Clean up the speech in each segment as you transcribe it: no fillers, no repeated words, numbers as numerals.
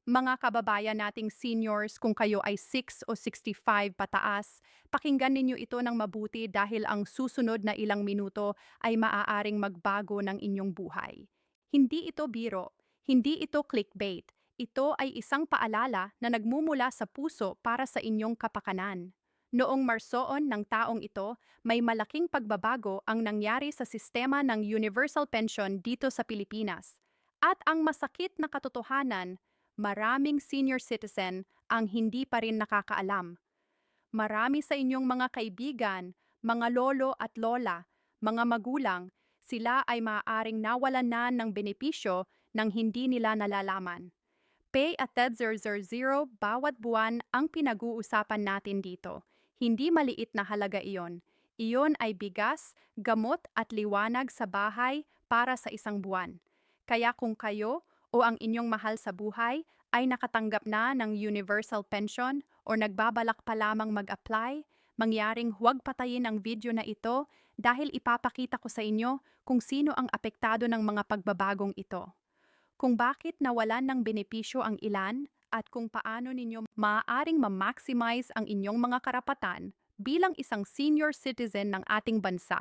Mga kababayan nating seniors, kung kayo ay 6 o 65 pataas, pakinggan ninyo ito ng mabuti dahil ang susunod na ilang minuto ay maaaring magbago ng inyong buhay. Hindi ito biro, hindi ito clickbait. Ito ay isang paalala na nagmumula sa puso para sa inyong kapakanan. Noong Marsoon ng taong ito, may malaking pagbabago ang nangyari sa sistema ng universal pension dito sa Pilipinas. At ang masakit na katotohanan, maraming senior citizen ang hindi pa rin nakakaalam. Marami sa inyong mga kaibigan, mga lolo at lola, mga magulang, sila ay maaaring nawalan na ng benepisyo nang hindi nila nalalaman. Pay at TED000 bawat buwan ang pinag-uusapan natin dito. Hindi maliit na halaga iyon. Iyon ay bigas, gamot at liwanag sa bahay para sa isang buwan. Kaya kung kayo o ang inyong mahal sa buhay ay nakatanggap na ng universal pension o nagbabalak pa lamang mag-apply, mangyaring huwag patayin ang video na ito dahil ipapakita ko sa inyo kung sino ang apektado ng mga pagbabagong ito, kung bakit nawalan ng benepisyo ang ilan, at kung paano ninyo maaaring ma-maximize ang inyong mga karapatan bilang isang senior citizen ng ating bansa.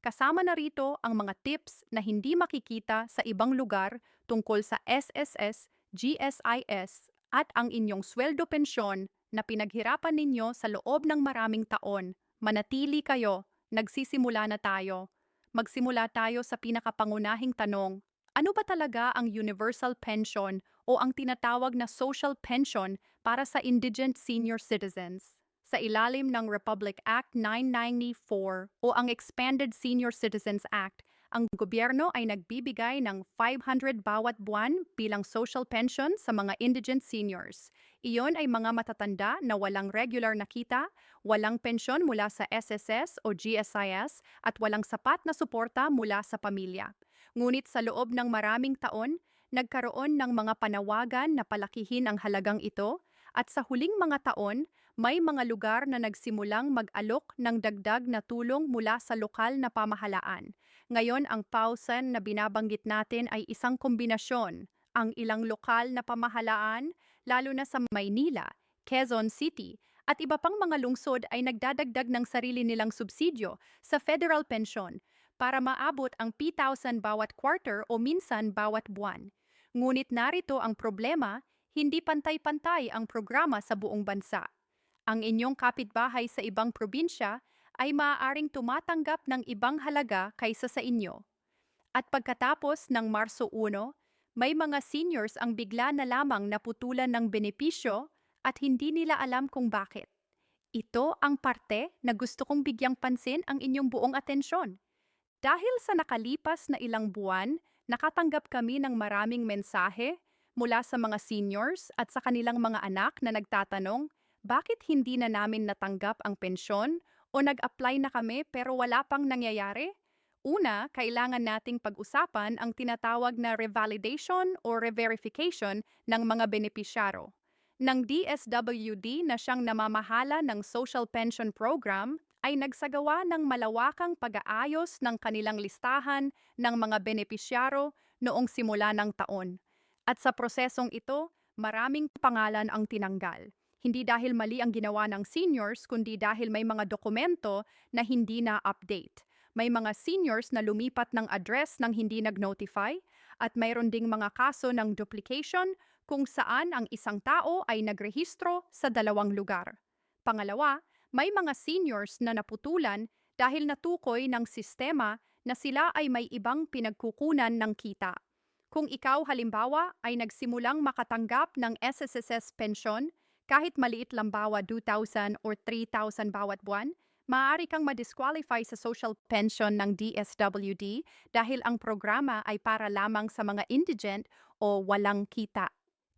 Kasama na rito ang mga tips na hindi makikita sa ibang lugar tungkol sa SSS, GSIS at ang inyong sweldo pensyon na pinaghirapan ninyo sa loob ng maraming taon. Manatili kayo, nagsisimula na tayo. Magsimula tayo sa pinakapangunahing tanong. Ano ba talaga ang universal pension o ang tinatawag na social pension para sa indigent senior citizens? Sa ilalim ng Republic Act 994 o ang Expanded Senior Citizens Act, ang gobyerno ay nagbibigay ng 500 bawat buwan bilang social pension sa mga indigent seniors. Iyon ay mga matatanda na walang regular na kita, walang pensyon mula sa SSS o GSIS at walang sapat na suporta mula sa pamilya. Ngunit sa loob ng maraming taon, nagkaroon ng mga panawagan na palakihin ang halagang ito, at sa huling mga taon, may mga lugar na nagsimulang mag-alok ng dagdag na tulong mula sa lokal na pamahalaan. Ngayon, ang pausan na binabanggit natin ay isang kombinasyon. Ang ilang lokal na pamahalaan, lalo na sa Maynila, Quezon City, at iba pang mga lungsod ay nagdadagdag ng sarili nilang subsidyo sa federal pension para maabot ang P1,000 bawat quarter o minsan bawat buwan. Ngunit narito ang problema, hindi pantay-pantay ang programa sa buong bansa. Ang inyong kapitbahay sa ibang probinsya ay maaaring tumatanggap ng ibang halaga kaysa sa inyo. At pagkatapos ng Marso 1, may mga seniors ang bigla na lamang naputulan ng benepisyo at hindi nila alam kung bakit. Ito ang parte na gusto kong bigyang pansin ang inyong buong atensyon. Dahil sa nakalipas na ilang buwan, nakatanggap kami ng maraming mensahe mula sa mga seniors at sa kanilang mga anak na nagtatanong, bakit hindi na namin natanggap ang pensyon o nag-apply na kami pero wala pang nangyayari? Una, kailangan nating pag-usapan ang tinatawag na revalidation o re-verification ng mga benepisyaro. Ng DSWD na siyang namamahala ng Social Pension Program ay nagsagawa ng malawakang pag-aayos ng kanilang listahan ng mga benepisyaro noong simula ng taon. At sa prosesong ito, maraming pangalan ang tinanggal. Hindi dahil mali ang ginawa ng seniors, kundi dahil may mga dokumento na hindi na-update. May mga seniors na lumipat ng address nang hindi nag-notify, at mayroon ding mga kaso ng duplication kung saan ang isang tao ay nagrehistro sa dalawang lugar. Pangalawa, may mga seniors na naputulan dahil natukoy ng sistema na sila ay may ibang pinagkukunan ng kita. Kung ikaw halimbawa ay nagsimulang makatanggap ng SSS pension, kahit maliit lang bawa 2,000 or 3,000 bawat buwan, maaari kang ma-disqualify sa social pension ng DSWD dahil ang programa ay para lamang sa mga indigent o walang kita.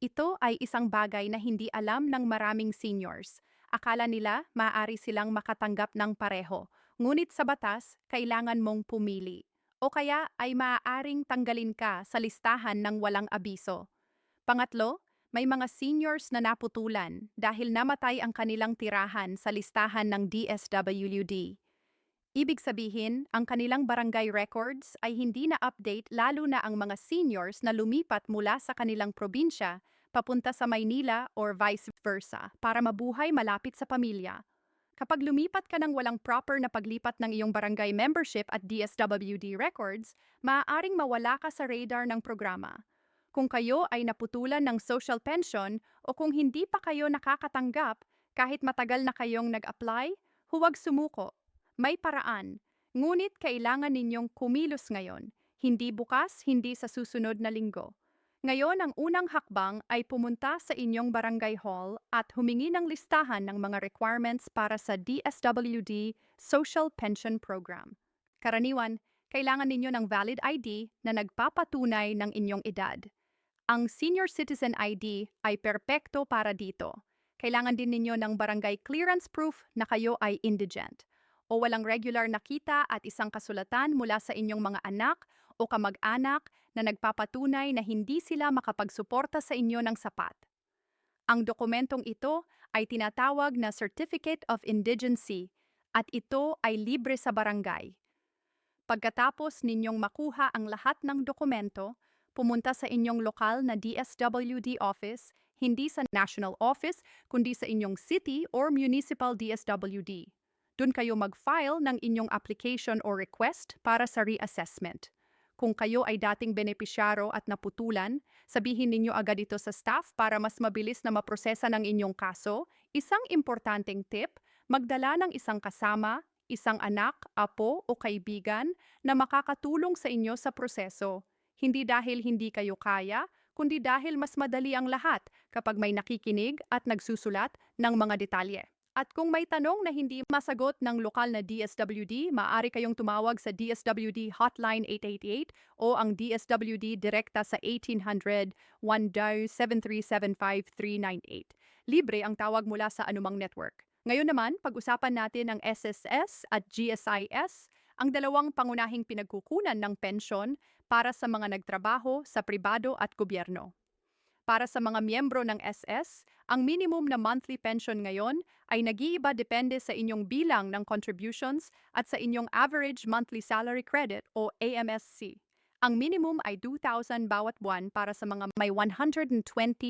Ito ay isang bagay na hindi alam ng maraming seniors. Akala nila maaari silang makatanggap ng pareho, ngunit sa batas, kailangan mong pumili. O kaya ay maaaring tanggalin ka sa listahan ng walang abiso. Pangatlo, may mga seniors na naputulan dahil namatay ang kanilang tirahan sa listahan ng DSWD. Ibig sabihin, ang kanilang barangay records ay hindi na-update, lalo na ang mga seniors na lumipat mula sa kanilang probinsya papunta sa Maynila or vice versa para mabuhay malapit sa pamilya. Kapag lumipat ka ng walang proper na paglipat ng iyong barangay membership at DSWD records, maaaring mawala ka sa radar ng programa. Kung kayo ay naputulan ng social pension o kung hindi pa kayo nakakatanggap kahit matagal na kayong nag-apply, huwag sumuko. May paraan. Ngunit kailangan ninyong kumilos ngayon. Hindi bukas, hindi sa susunod na linggo. Ngayon, ang unang hakbang ay pumunta sa inyong barangay hall at humingi ng listahan ng mga requirements para sa DSWD Social Pension Program. Karaniwan, kailangan ninyo ng valid ID na nagpapatunay ng inyong edad. Ang Senior Citizen ID ay perpekto para dito. Kailangan din ninyo ng barangay clearance proof na kayo ay indigent o walang regular na kita at isang kasulatan mula sa inyong mga anak o kamag-anak na nagpapatunay na hindi sila makapagsuporta sa inyo ng sapat. Ang dokumentong ito ay tinatawag na Certificate of Indigency at ito ay libre sa barangay. Pagkatapos ninyong makuha ang lahat ng dokumento, pumunta sa inyong lokal na DSWD office, hindi sa national office kundi sa inyong city or municipal DSWD. Doon kayo mag-file ng inyong application or request para sa reassessment. Kung kayo ay dating benepisyaro at naputulan, sabihin ninyo agad ito sa staff para mas mabilis na maprosesa ng inyong kaso. Isang importanteng tip, magdala ng isang kasama, isang anak, apo o kaibigan na makakatulong sa inyo sa proseso. Hindi dahil hindi kayo kaya, kundi dahil mas madali ang lahat kapag may nakikinig at nagsusulat ng mga detalye. At kung may tanong na hindi masagot ng lokal na DSWD, maaari kayong tumawag sa DSWD Hotline 888 o ang DSWD direkta sa 1800 1-7375398. Libre ang tawag mula sa anumang network. Ngayon naman, pag-usapan natin ang SSS at GSIS, ang dalawang pangunahing pinagkukunan ng pensyon para sa mga nagtrabaho sa pribado at gobyerno. Para sa mga miyembro ng SS, ang minimum na monthly pension ngayon ay nag-iiba depende sa inyong bilang ng contributions at sa inyong average monthly salary credit o AMSC. Ang minimum ay 2,000 bawat buwan para sa mga may 120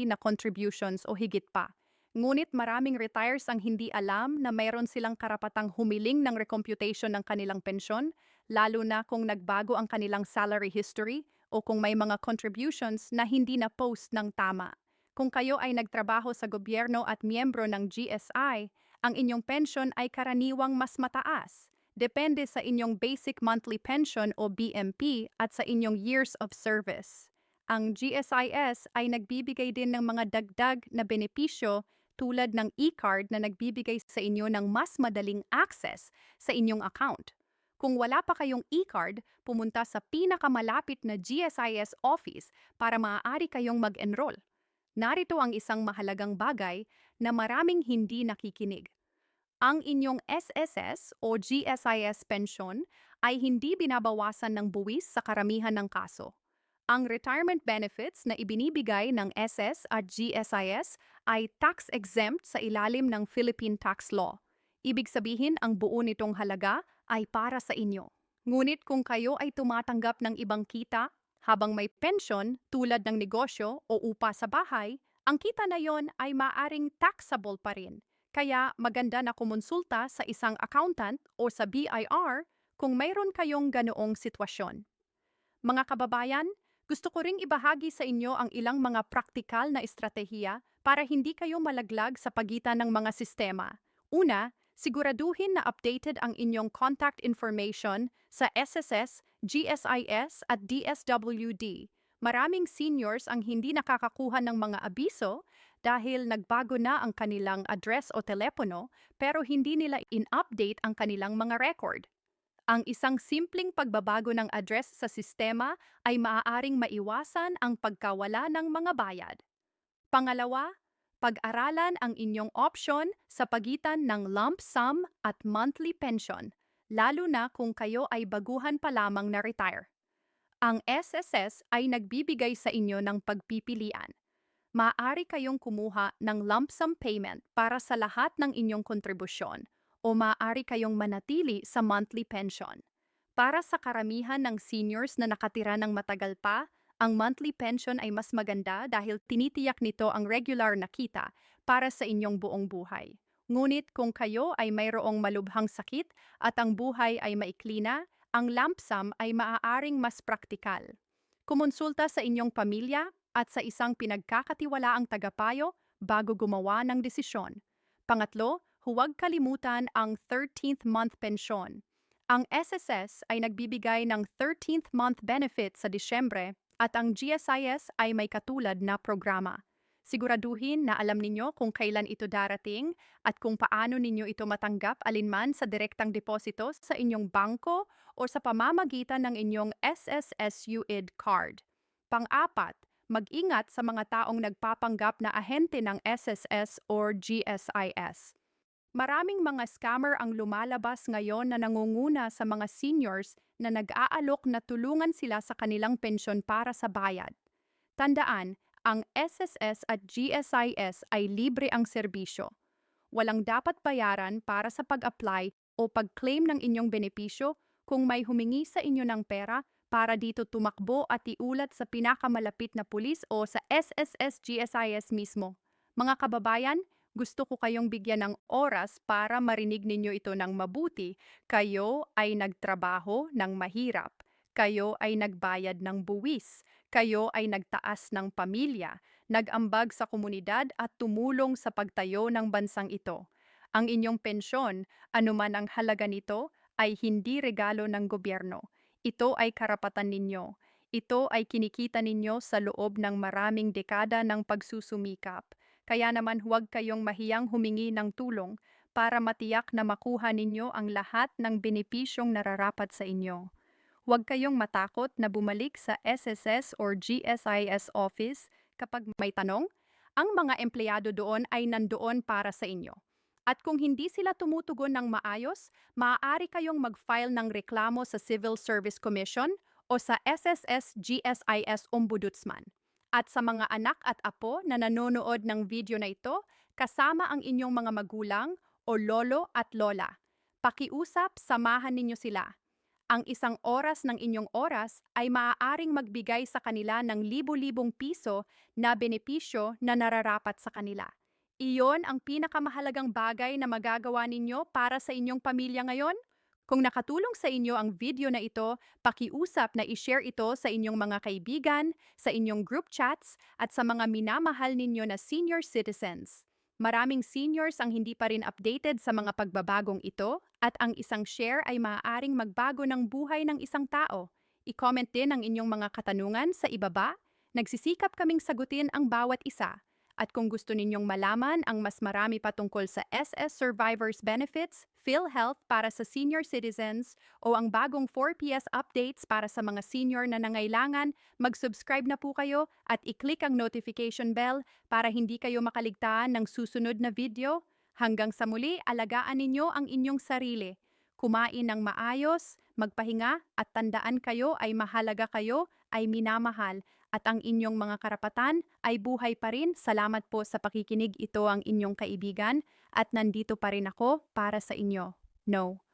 na contributions o higit pa. Ngunit maraming retires ang hindi alam na mayroon silang karapatang humiling ng recomputation ng kanilang pensyon, lalo na kung nagbago ang kanilang salary history o kung may mga contributions na hindi na-post ng tama. Kung kayo ay nagtrabaho sa gobyerno at miyembro ng GSI, ang inyong pension ay karaniwang mas mataas. Depende sa inyong basic monthly pension o BMP at sa inyong years of service. Ang GSIS ay nagbibigay din ng mga dagdag na benepisyo tulad ng e-card na nagbibigay sa inyo ng mas madaling access sa inyong account. Kung wala pa kayong e-card, pumunta sa pinakamalapit na GSIS office para maaari kayong mag-enroll. Narito ang isang mahalagang bagay na maraming hindi nakikinig. Ang inyong SSS o GSIS pension ay hindi binabawasan ng buwis sa karamihan ng kaso. Ang retirement benefits na ibinibigay ng SS at GSIS ay tax-exempt sa ilalim ng Philippine Tax Law. Ibig sabihin ang buo nitong halaga ay para sa inyo. Ngunit kung kayo ay tumatanggap ng ibang kita habang may pension tulad ng negosyo o upa sa bahay, ang kita na yon ay maaring taxable pa rin. Kaya maganda na kumonsulta sa isang accountant o sa BIR kung mayroon kayong ganoong sitwasyon. Mga kababayan, gusto ko ring ibahagi sa inyo ang ilang mga praktikal na estratehiya para hindi kayo malaglag sa pagitan ng mga sistema. Una, siguraduhin na updated ang inyong contact information sa SSS, GSIS at DSWD. Maraming seniors ang hindi nakakakuha ng mga abiso dahil nagbago na ang kanilang address o telepono pero hindi nila in-update ang kanilang mga record. Ang isang simpleng pagbabago ng address sa sistema ay maaaring maiwasan ang pagkawala ng mga bayad. Pangalawa, pag-aralan ang inyong option sa pagitan ng lump sum at monthly pension, lalo na kung kayo ay baguhan pa lamang na retire. Ang SSS ay nagbibigay sa inyo ng pagpipilian. Maaari kayong kumuha ng lump sum payment para sa lahat ng inyong kontribusyon o maaari kayong manatili sa monthly pension. Para sa karamihan ng seniors na nakatira ng matagal pa, Ang monthly pension ay mas maganda dahil tinitiyak nito ang regular na kita para sa inyong buong buhay. Ngunit kung kayo ay mayroong malubhang sakit at ang buhay ay maikli na, ang lump sum ay maaaring mas praktikal. Kumonsulta sa inyong pamilya at sa isang pinagkakatiwalaang tagapayo bago gumawa ng desisyon. Pangatlo, huwag kalimutan ang 13th month pension. Ang SSS ay nagbibigay ng 13th month benefit sa Disyembre at ang GSIS ay may katulad na programa. Siguraduhin na alam ninyo kung kailan ito darating at kung paano ninyo ito matanggap alinman sa direktang deposito sa inyong bangko o sa pamamagitan ng inyong SSSUID card. Pang-apat, mag-ingat sa mga taong nagpapanggap na ahente ng SSS or GSIS. Maraming mga scammer ang lumalabas ngayon na nangunguna sa mga seniors na nag-aalok na tulungan sila sa kanilang pensyon para sa bayad. Tandaan, ang SSS at GSIS ay libre ang serbisyo. Walang dapat bayaran para sa pag-apply o pag-claim ng inyong benepisyo kung may humingi sa inyo ng pera para dito tumakbo at iulat sa pinakamalapit na pulis o sa SSS GSIS mismo. Mga kababayan, gusto ko kayong bigyan ng oras para marinig ninyo ito ng mabuti. Kayo ay nagtrabaho ng mahirap. Kayo ay nagbayad ng buwis. Kayo ay nagtaas ng pamilya, nag-ambag sa komunidad at tumulong sa pagtayo ng bansang ito. Ang inyong pensyon, anuman ang halaga nito, ay hindi regalo ng gobyerno. Ito ay karapatan ninyo. Ito ay kinikita ninyo sa loob ng maraming dekada ng pagsusumikap. Kaya naman huwag kayong mahiyang humingi ng tulong para matiyak na makuha ninyo ang lahat ng benepisyong nararapat sa inyo. Huwag kayong matakot na bumalik sa SSS or GSIS office kapag may tanong. Ang mga empleyado doon ay nandoon para sa inyo. At kung hindi sila tumutugon ng maayos, maaari kayong mag-file ng reklamo sa Civil Service Commission o sa SSS GSIS Ombudsman. At sa mga anak at apo na nanonood ng video na ito, kasama ang inyong mga magulang o lolo at lola. Pakiusap, samahan ninyo sila. Ang isang oras ng inyong oras ay maaaring magbigay sa kanila ng libu-libong piso na benepisyo na nararapat sa kanila. Iyon ang pinakamahalagang bagay na magagawa ninyo para sa inyong pamilya ngayon. Kung nakatulong sa inyo ang video na ito, pakiusap na i-share ito sa inyong mga kaibigan, sa inyong group chats, at sa mga minamahal ninyo na senior citizens. Maraming seniors ang hindi pa rin updated sa mga pagbabagong ito at ang isang share ay maaaring magbago ng buhay ng isang tao. I-comment din ang inyong mga katanungan sa ibaba. Nagsisikap kaming sagutin ang bawat isa. At kung gusto ninyong malaman ang mas marami patungkol sa SS Survivors Benefits, PhilHealth para sa senior citizens, o ang bagong 4PS updates para sa mga senior na nangailangan, mag-subscribe na po kayo at i-click ang notification bell para hindi kayo makaligtaan ng susunod na video. Hanggang sa muli, alagaan ninyo ang inyong sarili. Kumain ng maayos, magpahinga at tandaan kayo ay mahalaga, kayo ay minamahal at ang inyong mga karapatan ay buhay pa rin. Salamat po sa pakikinig. Ito ang inyong kaibigan at nandito pa rin ako para sa inyo. No.